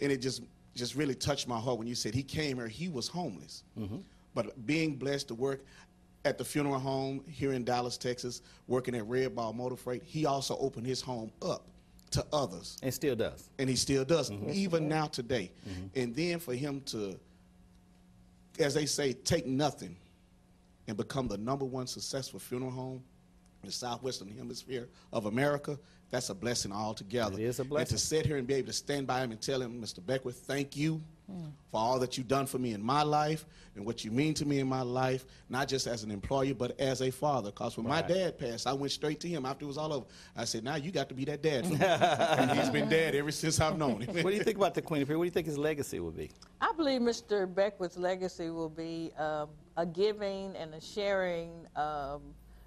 and it just really touched my heart when you said he came here, he was homeless. But being blessed to work at the funeral home here in Dallas, Texas, working at Red Ball Motor Freight, he also opened his home up to others. And still does. And he still does, even now today. And then for him to, as they say, take nothing and become the #1 successful funeral home in the Southwestern Hemisphere of America, that's a blessing altogether. It is a blessing. And to sit here and be able to stand by him and tell him, Mr. Beckwith, thank you for all that you've done for me in my life and what you mean to me in my life, not just as an employer, but as a father. Because when my dad passed, I went straight to him after it was all over. I said, now you got to be that dad for me. And he's been dad ever since I've known him. What do you think about the Queen of Peace? What do you think his legacy will be? I believe Mr. Beckwith's legacy will be a giving and a sharing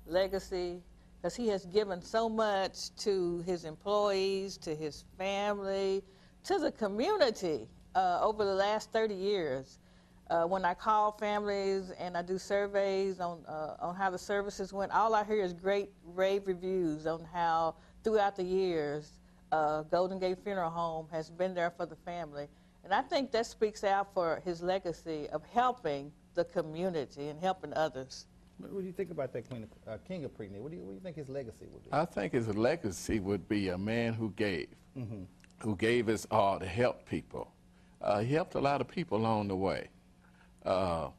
legacy, because he has given so much to his employees, to his family, to the community over the last 30 years. When I call families and I do surveys on how the services went, all I hear is great rave reviews on how throughout the years Golden Gate Funeral Home has been there for the family. And I think that speaks out for his legacy of helping the community and helping others. What do you think about that King of Preakness? What do you think his legacy would be? I think his legacy would be a man who gave his all to help people. He helped a lot of people along the way. I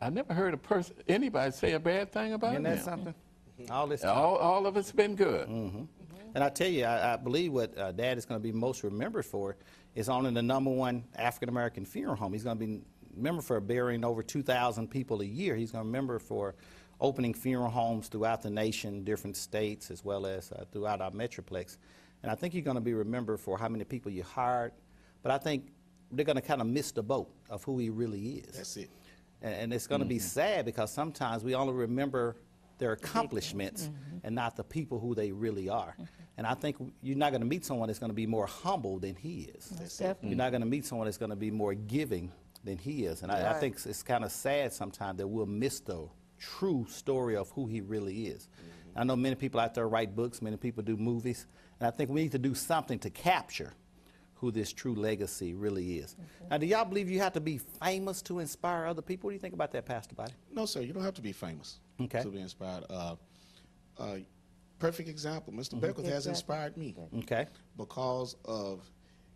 never heard anybody say a bad thing about him. Isn't that something? All this time. All of it's been good. And I tell you, I believe what Dad is going to be most remembered for is owning the #1 African-American funeral home. He's going to be remembered for burying over 2,000 people a year. He's going to remember for opening funeral homes throughout the nation, different states, as well as throughout our Metroplex. And I think you're going to be remembered for how many people you hired. But I think they're going to kind of miss the boat of who he really is. That's it. And it's going to be sad, because sometimes we only remember their accomplishments and not the people who they really are. And I think you're not going to meet someone that's going to be more humble than he is. You're not going to meet someone that's going to be more giving than he is. And I think it's kind of sad sometimes that we'll miss the true story of who he really is. I know many people out there write books, many people do movies, and I think we need to do something to capture who this true legacy really is. Now, do y'all believe you have to be famous to inspire other people? What do you think about that, Pastor Buddy? No, sir, you don't have to be famous to be inspired. Perfect example, Mr. Beckwith has inspired me because of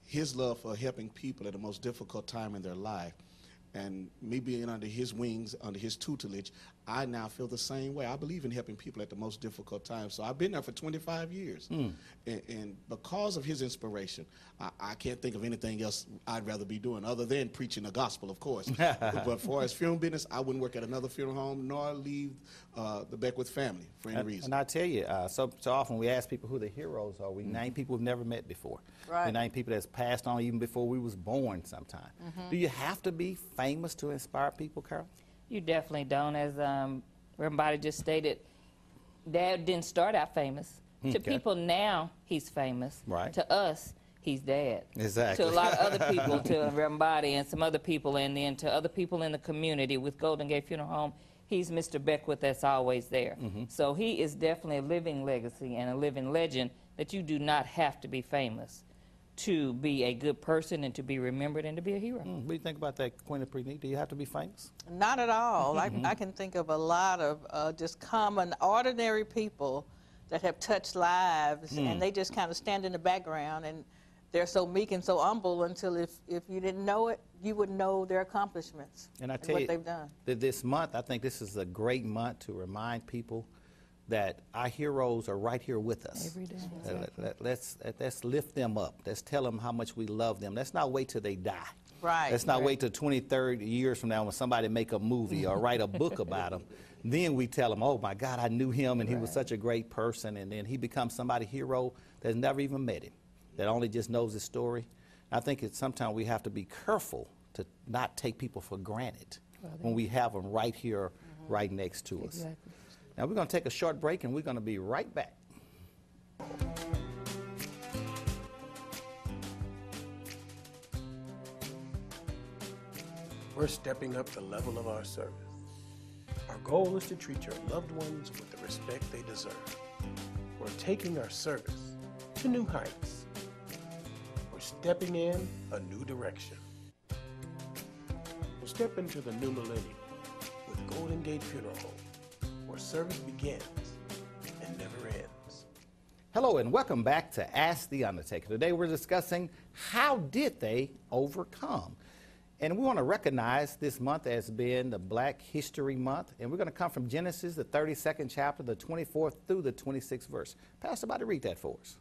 his love for helping people at the most difficult time in their life. And me being under his wings, under his tutelage, I now feel the same way. I believe in helping people at the most difficult times. So I've been there for 25 years. And because of his inspiration, I can't think of anything else I'd rather be doing other than preaching the gospel, of course. But for his funeral business, I wouldn't work at another funeral home nor leave the Beckwith family for any reason. And I tell you, so often we ask people who the heroes are. We name people we've never met before. We name people that's passed on even before we was born sometime. Do you have to be famous to inspire people, Carol? You definitely don't. As everybody just stated, Dad didn't start out famous. To people now, he's famous. To us, he's Dad. Exactly. To a lot of other people, to everybody and some other people, and then to other people in the community with Golden Gate Funeral Home, he's Mr. Beckwith that's always there. So he is definitely a living legacy and a living legend that you do not have to be famous to be a good person and to be remembered and to be a hero. What do you think about that, Queen of Preakness? Do you have to be famous? Not at all. I can think of a lot of just common, ordinary people that have touched lives, and they just kind of stand in the background, and they're so meek and so humble until if you didn't know it, you would know their accomplishments and I tell what you, they've done. This month, I think this is a great month to remind people that our heroes are right here with us. Every day. Let's lift them up. Let's tell them how much we love them. Let's not wait till they die. Let's not wait till 20, 30 years from now when somebody make a movie or write a book about them. Then we tell them, oh my God, I knew him and he was such a great person, and then he becomes somebody's hero that's never even met him, that only just knows his story. I think sometimes we have to be careful to not take people for granted when we have them right here, right next to us. Now we're going to take a short break, and we're going to be right back. We're stepping up the level of our service. Our goal is to treat your loved ones with the respect they deserve. We're taking our service to new heights. We're stepping in a new direction. We'll step into the new millennium with Golden Gate Funeral Home, where service begins and never ends. Hello and welcome back to Ask the Undertaker. Today we're discussing how did they overcome? And we want to recognize this month as being the Black History Month. And we're going to come from Genesis, the 32nd chapter, the 24th through the 26th verse. Pastor, about to read that for us.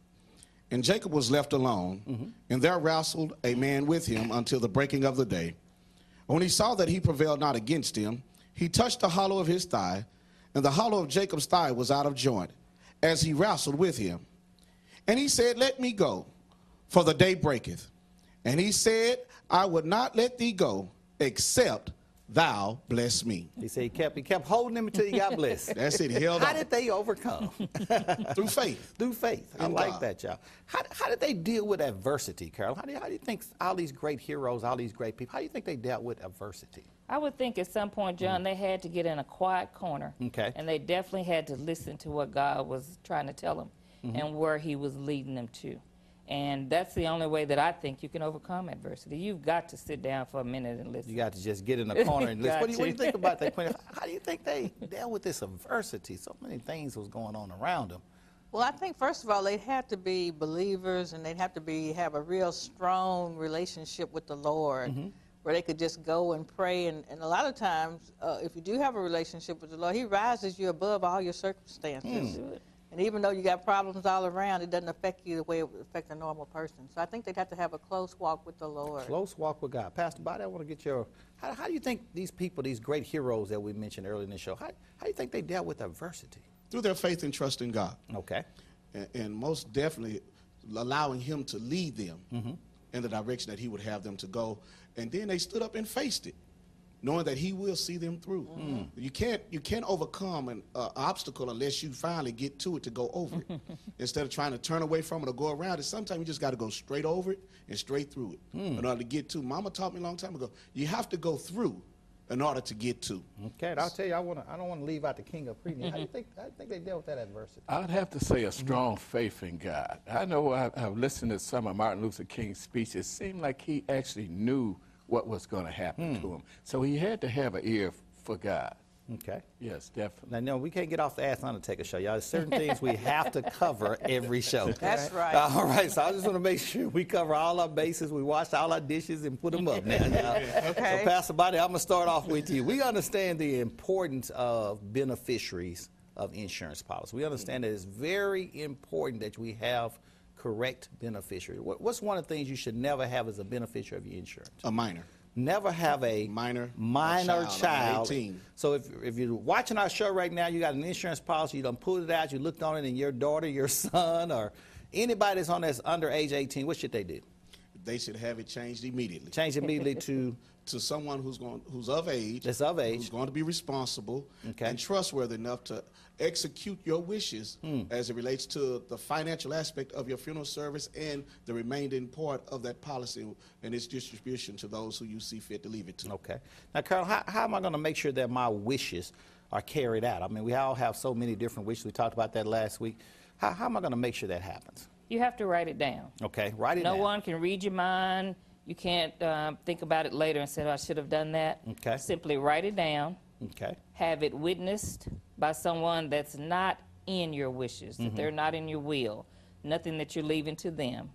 And Jacob was left alone, and there wrestled a man with him until the breaking of the day. When he saw that he prevailed not against him, he touched the hollow of his thigh, and the hollow of Jacob's thigh was out of joint, as he wrestled with him. And he said, Let me go, for the day breaketh. And he said, I would not let thee go, except thou bless me. He said he kept holding him until he got blessed. That's it. He held How on. did they overcome? Through faith. Through faith. I In like God. that, y'all. How did they deal with adversity, Carol? How do you think all these great heroes, all these great people, how do you think they dealt with adversity? I would think at some point, John, they had to get in a quiet corner. Okay. And they definitely had to listen to what God was trying to tell them and where he was leading them to. And that's the only way that I think you can overcome adversity. You've got to sit down for a minute and listen. You got to just get in a corner and listen. What do you Got think about that, Queen? How do you think they dealt with this adversity? So many things was going on around them. Well, I think first of all they'd have to be believers, and they'd have to have a real strong relationship with the Lord, where they could just go and pray. And a lot of times, if you do have a relationship with the Lord, He rises you above all your circumstances. And even though you got problems all around, it doesn't affect you the way it would affect a normal person. So I think they'd have to have a close walk with the Lord. Close walk with God. Pastor Body, I want to get your, how do you think these people, these great heroes that we mentioned earlier in the show, how do you think they dealt with adversity? Through their faith and trust in God. Okay. And most definitely allowing Him to lead them in the direction that He would have them to go. And then they stood up and faced it, knowing that He will see them through. You can't overcome an obstacle unless you finally get to it to go over it. Instead of trying to turn away from it or go around it, sometimes you just got to go straight over it and straight through it in order to get to. Mama taught me a long time ago, you have to go through in order to get to. Okay, and I'll tell you, I don't want to leave out the king of preaching. How do you think they dealt with that adversity? I'd have to say a strong faith in God. I know I've listened to some of Martin Luther King's speeches. It seemed like he actually knew what was going to happen to him. So he had to have an ear for God. Okay. Yes, definitely. Now, no, we can't get off the Ask Undertaker show, y'all. There's certain things we have to cover every show. That's right. All right, so I just want to make sure we cover all our bases. We wash all our dishes and put them up now, y'all. Okay. So, Pastor Body, I'm going to start off with you. We understand the importance of beneficiaries of insurance policy. We understand that it's very important that we have correct beneficiary. What's one of the things you should never have as a beneficiary of your insurance? A minor. Never have a Minor child. 18. So if you're watching our show right now, you got an insurance policy, you done pulled it out, you looked on it, and your daughter, your son, or anybody that's under age 18, what should they do? They should have it changed immediately. Change immediately to someone who's of age. That's of age. Who's going to be responsible Okay. and trustworthy enough to execute your wishes as it relates to the financial aspect of your funeral service and the remaining part of that policy and its distribution to those who you see fit to leave it to. Okay. Now, Carl, how am I going to make sure that my wishes are carried out? I mean, we all have so many different wishes. We talked about that last week. How am I going to make sure that happens? You have to write it down. Okay, write it down. No one can read your mind. You can't think about it later and say, oh, I should have done that. Okay. Simply write it down. Okay. Have it witnessed by someone that's not in your wishes, that they're not in your will, nothing that you're leaving to them.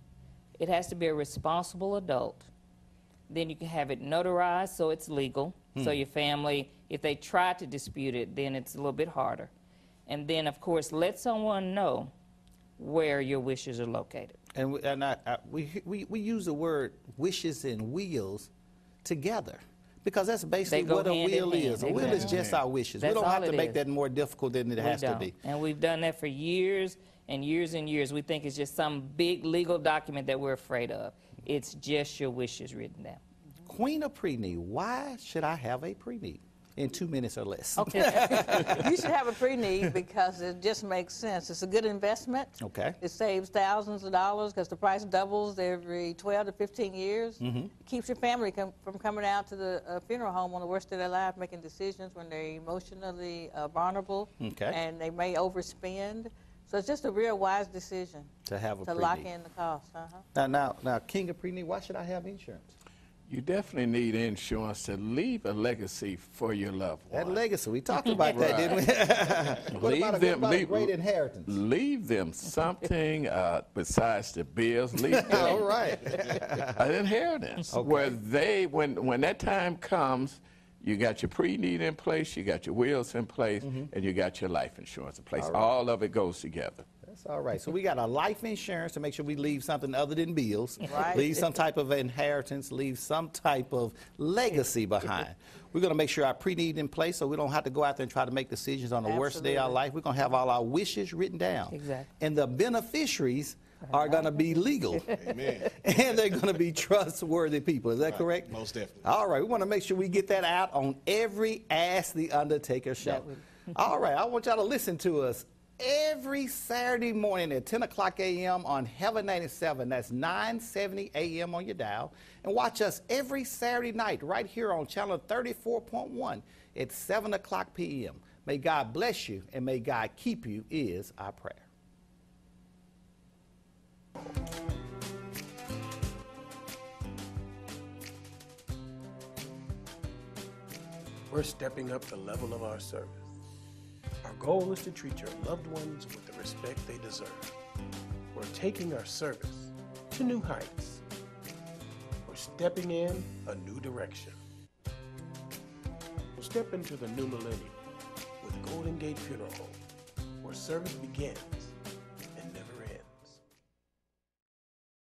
It has to be a responsible adult. Then you can have it notarized so it's legal. So your family, if they try to dispute it, then it's a little bit harder. And then, of course, let someone know where your wishes are located. And we use the word wishes and wills together because that's basically They go what a hand in will hand. is. A will is just our wishes. That's we don't all have to it make is. that more difficult than it has to be. And we've done that for years and years and years. We think it's just some big legal document that we're afraid of. It's just your wishes written down. Queen of pre-need, why should I have a pre-need? In 2 minutes or less. Okay. You should have a pre-need because it just makes sense. It's a good investment. Okay. It saves thousands of dollars because the price doubles every 12 to 15 years. It keeps your family from coming out to the funeral home on the worst of their life, making decisions when they're emotionally vulnerable Okay. and they may overspend. So it's just a real wise decision To have a to pre-need. lock in the cost. Now, King of Pre-need, why should I have insurance? You definitely need insurance to leave a legacy for your loved one. That legacy, we talked about that, didn't we? What about a great inheritance? Leave them something besides the bills. Leave them All right. an inheritance where when that time comes, you got your pre-need in place, you got your wills in place, and you got your life insurance in place. All of it goes together. That's all right. So we got a life insurance to make sure we leave something other than bills, Right. leave some type of inheritance, leave some type of legacy behind. We're going to make sure our pre-need in place so we don't have to go out there and try to make decisions on the worst day of our life. We're going to have all our wishes written down. Exactly. And the beneficiaries are going to be legal. Amen. And they're going to be trustworthy people. Is that correct? Most definitely. All right. We want to make sure we get that out on every Ask the Undertaker show. All right. I want y'all to listen to us every Saturday morning at 10 o'clock a.m. on Heaven 97. That's 970 a.m. on your dial. And watch us every Saturday night right here on channel 34.1 at 7 o'clock p.m. May God bless you and may God keep you is our prayer. We're stepping up the level of our service. Our goal is to treat your loved ones with the respect they deserve. We're taking our service to new heights. We're stepping in a new direction. We'll step into the new millennium with Golden Gate Funeral Home, where service begins